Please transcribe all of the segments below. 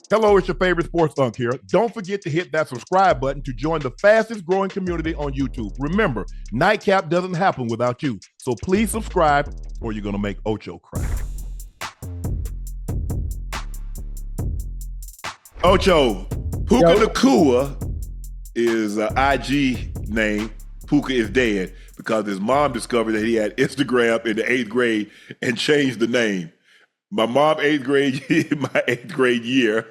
Hello, it's your favorite sports Unc here. Don't forget to hit that subscribe button to join the fastest growing community on YouTube. Remember, Nightcap doesn't happen without you. So please subscribe or you're going to make Ocho cry. Ocho, Puka Nakua is an IG name. Puka is dead because his mom discovered that he had Instagram in the 8th grade and changed the name. My mom, my eighth grade year,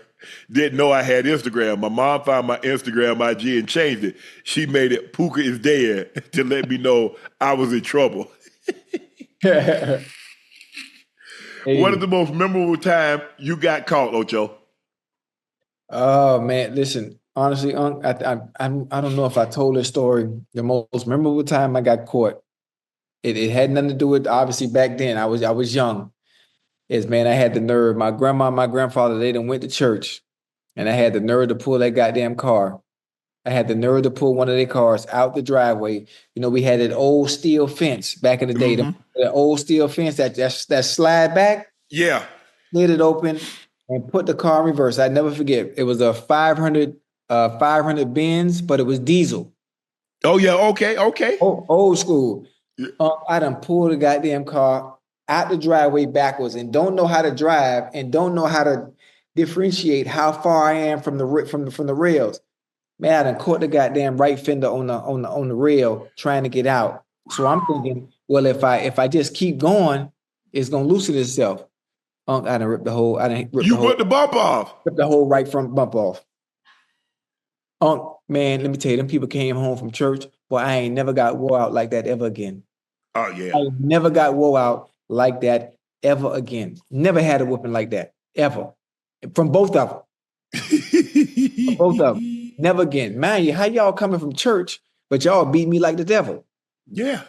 didn't know I had Instagram. My mom found my Instagram IG and changed it. She made it Puka is dead to let me know I was in trouble. Hey. What is the most memorable time you got caught, Ocho? Oh man, listen. Honestly, Unc, I don't know if I told this story. The most memorable time I got caught. It had nothing to do with obviously back then. I was young. Is man, I had the nerve. My grandma, and my grandfather, they done went to church, and I had the nerve to pull that goddamn car. I had the nerve to pull one of their cars out the driveway. You know, we had an old steel fence back in the day. The old steel fence that slide back. Yeah. Slid it open and put the car in reverse. I never forget. It was a 500 Benz, but it was diesel. Oh yeah, okay. Old school. I done pulled the goddamn car out the driveway backwards and don't know how to drive and don't know how to differentiate how far I am from the rails. Man, I done caught the goddamn right fender on the rail trying to get out. So I'm thinking, well, if I just keep going, it's gonna loosen itself. I done ripped the whole. Put the bump off. Ripped the whole right front bump off. Man, let me tell you, them people came home from church. Boy, I ain't never got wore out like that ever again. Oh yeah. I never got wore out like that ever again. Never had a whooping like that ever. From both of them. From both of them. Never again. Man, how y'all coming from church, but y'all beat me like the devil? Yeah.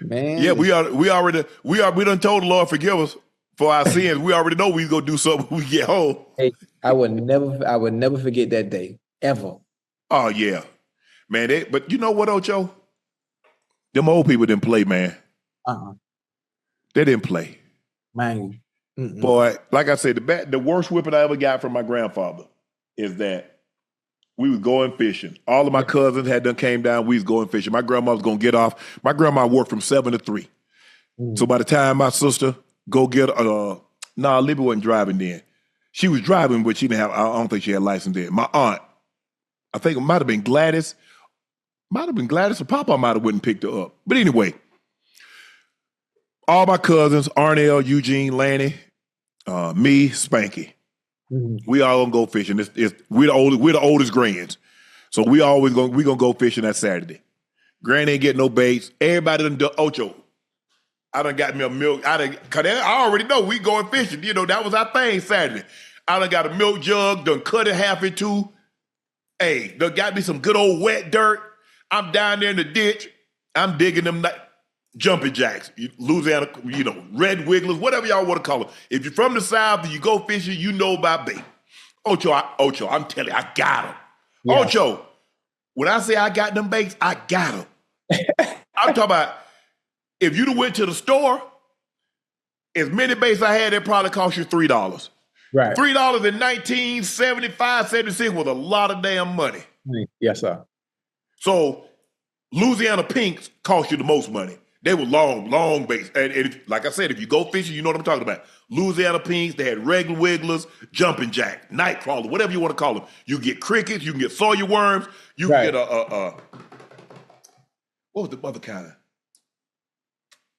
Man. Yeah, we done told the Lord forgive us for our sins. We already know we gonna do something when we get home. Hey, I would never forget that day. Ever. Oh yeah. Man, but you know what, Ocho? Them old people didn't play, man. They didn't play. Man. Boy, like I said, the worst whipping I ever got from my grandfather is that we was going fishing. All of my cousins had done came down. We was going fishing. My grandma was gonna get off. My grandma worked from 7 to 3. So by the time my sister go get Libby wasn't driving then. She was driving, but she didn't have. I don't think she had a license then. My aunt, I think it might have been Gladys. Might have been Gladys or Papa might have wouldn't picked her up. But anyway, all my cousins, Arnell, Eugene, Lanny, me, Spanky. We all gonna go fishing. We're the oldest grands. So we gonna go fishing that Saturday. Granny ain't getting no baits. Everybody done Ocho. I done got me a milk. Cause I already know we going fishing. You know, that was our thing Saturday. I done got a milk jug, done cut it half in two. Hey, done got me some good old wet dirt. I'm down there in the ditch. I'm digging them jumping jacks, Louisiana, red wigglers, whatever y'all want to call them. If you're from the South and you go fishing, you know about bait. Ocho, I'm telling you, I got them. Yeah. Ocho, when I say I got them baits, I got them. I'm talking about if you'd have went to the store, as many baits I had, it probably cost you $3. Right. $3 in 1975, 76 was a lot of damn money. Yes, sir. So Louisiana Pinks cost you the most money. They were long baits. And like I said, if you go fishing, you know what I'm talking about. Louisiana Pinks, they had regular wigglers, jumping jack, night crawler, whatever you want to call them. You get crickets, you can get sawyer worms, you can get what was the other kind of?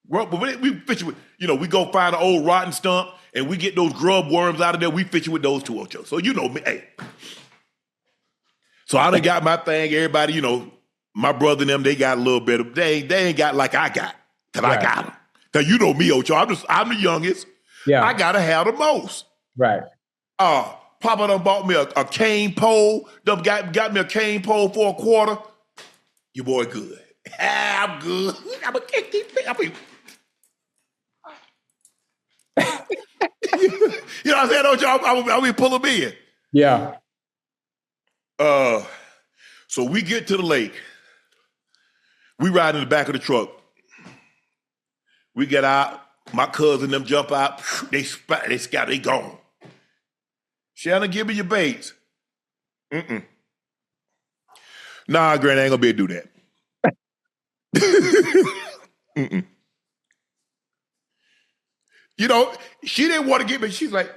Well, we fishing with, we go find an old rotten stump and we get those grub worms out of there. We fishing with those too, Ocho. So you know me, hey. So I done got my thing. Everybody, my brother and them, they got a little bit of, they ain't got like I got, because I got them. Because you know me, Ocho, I'm the youngest. Yeah. I got to have the most. Right. Papa done bought me a cane pole. Done got me a cane pole for $25. Your boy good. I'm good. I'm going to kick these things. You know what I'm saying, Ocho? I'll be pulling me in. Yeah. So we get to the lake. We ride in the back of the truck. We get out. My cousin them jump out. They scout. They gone. Shannon, give me your baits. Mm-mm. Nah, Granny, I ain't gonna be able to do that. Mm-mm. You know, she didn't want to give me. She's like,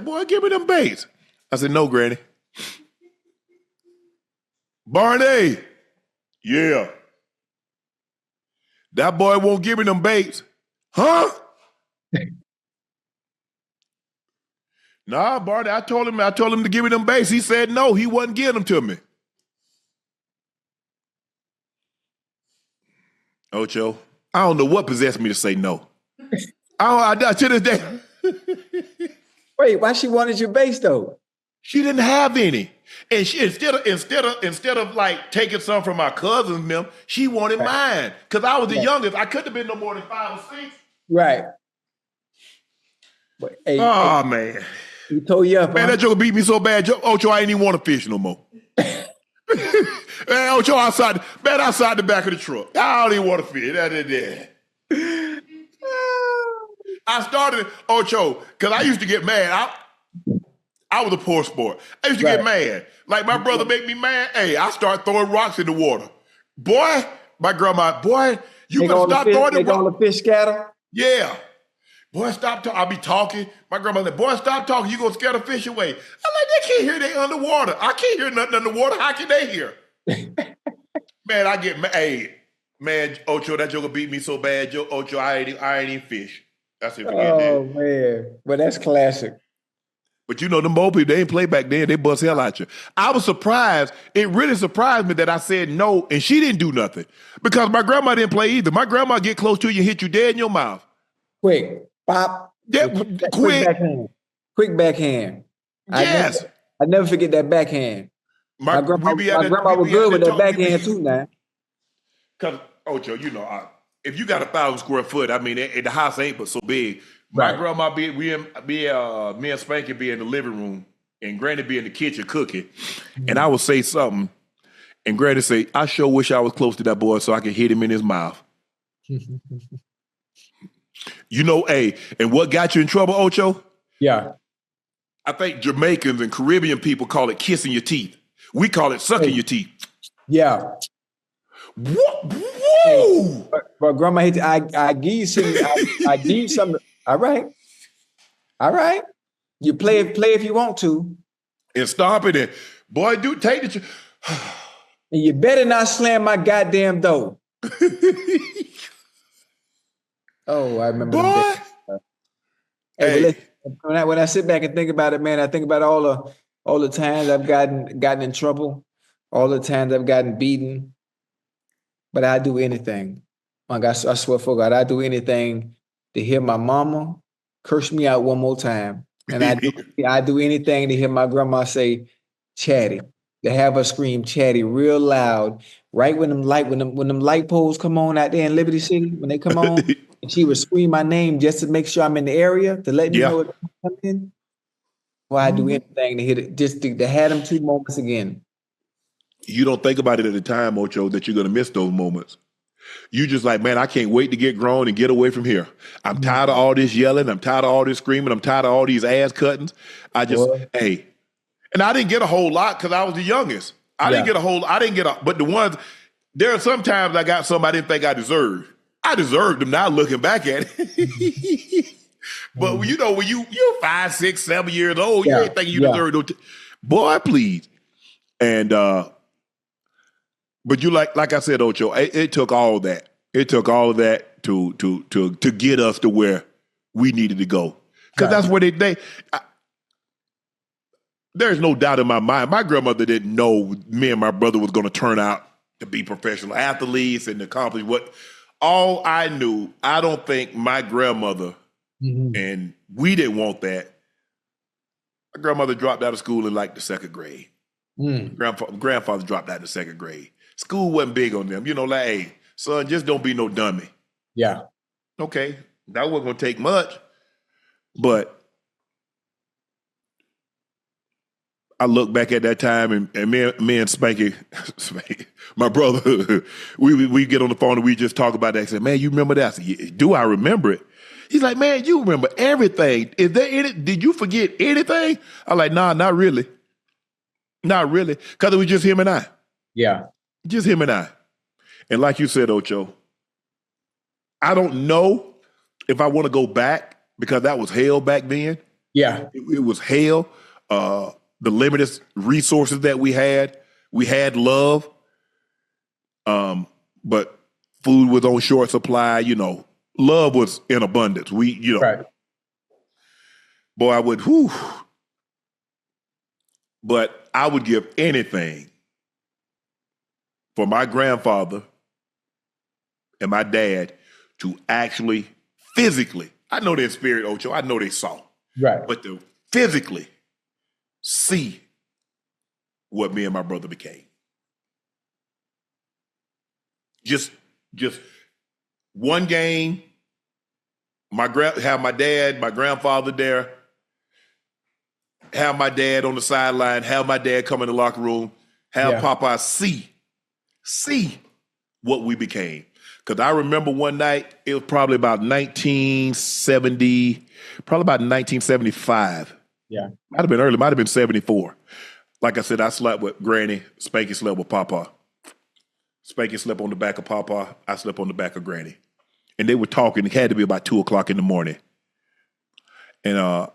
boy, give me them baits. I said, no, Granny. Barney, yeah. That boy won't give me them baits. Huh? Nah, Barney, I told him to give me them baits. He said no, he wasn't giving them to me. Ocho, I don't know what possessed me to say no. I to this day. Wait, why she wanted your base though? She didn't have any. And she instead of like taking some from my cousins and them, she wanted mine. Because I was the youngest. I couldn't have been no more than 5 or 6. Right. But, man. He told you up. Man, that joker beat me so bad, Ocho, I ain't even want to fish no more. Man, Ocho outside the back of the truck. I don't even want to fish. I started, Ocho, because I used to get mad. I was a poor sport. I used to get mad. Like my brother make me mad. Hey, I start throwing rocks in the water. Boy, my grandma, you better stop throwing the rocks. All the fish scatter? Yeah. Boy, stop talking. I'll be talking. My grandma said, boy, stop talking. You going to scare the fish away. I'm like, they can't hear. They underwater. I can't hear nothing underwater. How can they hear? Man, I get mad. Hey, man, Ocho, that joker beat me so bad. Ocho, I ain't even fish. That's it. Forget that. Oh, man. Well, that's classic. But you know, them old people, they ain't play back then. They bust hell out you. I was surprised. It really surprised me that I said no, and she didn't do nothing. Because my grandma didn't play either. My grandma get close to you and hit you dead in your mouth. Quick. Pop. Yeah, quick backhand. Quick backhand. Yes. I never forget that backhand. My grandma was good with that backhand too now. Because, Ocho, you know, if you got 1,000 square foot, I mean, the house ain't but so big. My grandma me and Spanky be in the living room, and Granny be in the kitchen cooking. And I would say something, and Granny say, I sure wish I was close to that boy so I could hit him in his mouth. You know, hey, and what got you in trouble, Ocho? Yeah. I think Jamaicans and Caribbean people call it kissing your teeth. We call it sucking your teeth. Yeah. What? Whoa! But Grandma, I give you some. I give you some. All right. You play if you want to. And stomp it in. Boy, dude, take the... And you better not slam my goddamn door. Oh, I remember. Boy. Hey. When I sit back and think about it, man, I think about all the times I've gotten in trouble, all the times I've gotten beaten. But I do anything. My God, I swear for God, I do anything to hear my mama curse me out one more time. And I do anything to hear my grandma say, Chatty, to have her scream Chatty real loud, right when them light poles come on out there in Liberty City, when they come on, and she would scream my name just to make sure I'm in the area, to let me know it's coming. Well, I do anything to hit it, just to have them 2 moments again. You don't think about it at the time, Ocho, that you're going to miss those moments. You just like, man, I can't wait to get grown and get away from here. I'm tired of all this yelling. I'm tired of all this screaming. I'm tired of all these ass cuttings. And I didn't get a whole lot because I was the youngest. But the ones, there are sometimes I got some I didn't think I deserved. I deserved them now looking back at it. But you know, when you're 5, 6, 7 years old, you ain't thinking you deserve those. Boy, please. And, but you like I said, Ocho, it took all that. It took all of that to get us to where we needed to go. Because that's where there's no doubt in my mind. My grandmother didn't know me and my brother was going to turn out to be professional athletes and accomplish what. All I knew, I don't think my grandmother, and we didn't want that. My grandmother dropped out of school in like the 2nd grade. Grandfather dropped out in the 2nd grade. School wasn't big on them. You know, like, hey, son, just don't be no dummy. Yeah. Okay. That wasn't going to take much. But I look back at that time and me and Spanky, my brother, we get on the phone and we just talk about that. I said, man, you remember that? I said, do I remember it? He's like, man, you remember everything. Is there any? Did you forget anything? I'm like, nah, not really. Not really. Because it was just him and I. Yeah. Just him and I. And like you said, Ocho, I don't know if I want to go back because that was hell back then. Yeah. It was hell. The limited resources that we had love. But food was on short supply, you know. Love was in abundance. Right. Boy, I would, but I would give anything for my grandfather and my dad to actually physically, I know their spirit, Ocho, I know they saw. Right. But to physically see what me and my brother became. Just one game, have my dad, my grandfather there, have my dad on the sideline, have my dad come in the locker room, have Papa see what we became. Because I remember one night, it was probably about 1975. Yeah. Might have been early, might have been 74. Like I said, I slept with Granny, Spanky slept with Papa. Spanky slept on the back of Papa, I slept on the back of Granny. And they were talking, it had to be about 2 o'clock in the morning. And I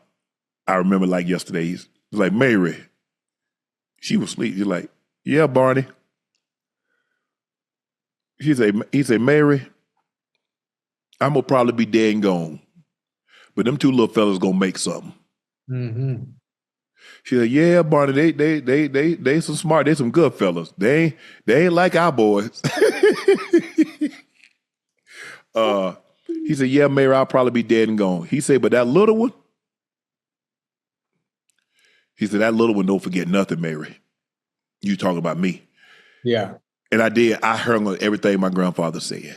remember like yesterday, he's like, Mary, she was asleep. He's like, yeah, Barney. He said, Mary, I'm gonna probably be dead and gone. But them two little fellas gonna make something. Mm-hmm. She said, yeah, Barney, they some smart, they some good fellas. They ain't like our boys. He said, yeah, Mary, I'll probably be dead and gone. He said, but that little one, he said, that little one don't forget nothing, Mary. You talking about me. Yeah. And I did. I heard on everything my grandfather said.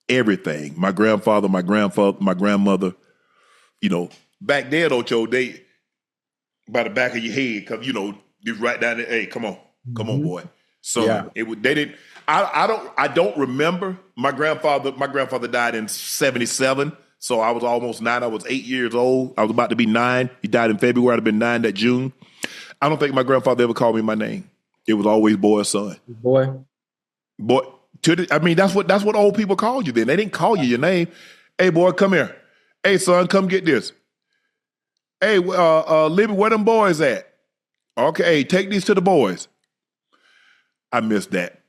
Everything. My grandfather, my grandmother, you know, back then, Ocho, they, by the back of your head, cause you know, you right down there, hey, come on, boy. So they didn't, I don't remember. My grandfather died in 77. So I was almost 9. I was 8 years old. I was about to be 9. He died in February. I'd have been 9 that June. I don't think my grandfather ever called me my name. It was always boy or son. Boy. I mean, that's what old people called you then. They didn't call you your name. Hey, boy, come here. Hey, son, come get this. Hey, Libby, where them boys at? Okay, hey, take these to the boys. I missed that.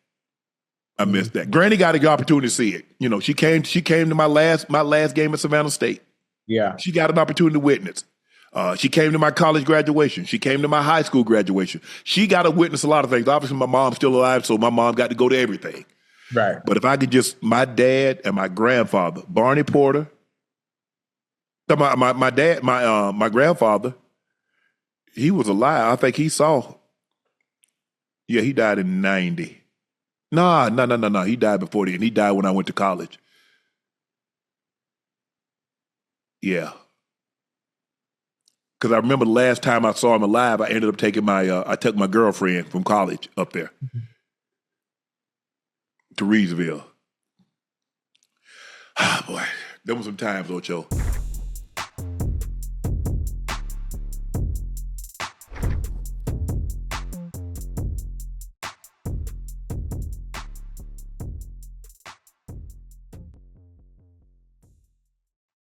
Granny got an opportunity to see it. You know, she came to my last game at Savannah State. Yeah. She got an opportunity to witness. She came to my college graduation. She came to my high school graduation. She got to witness a lot of things. Obviously, my mom's still alive, so my mom got to go to everything. Right. But if I could just, my dad and my grandfather, Barney Porter, my dad, my grandfather, he was alive. I think he saw. Yeah, he died in 90. No. He died before then. He died when I went to college. Yeah. Because I remember the last time I saw him alive, I ended up taking I took my girlfriend from college up there to Reedsville. Ah, boy, there were some times, Ocho.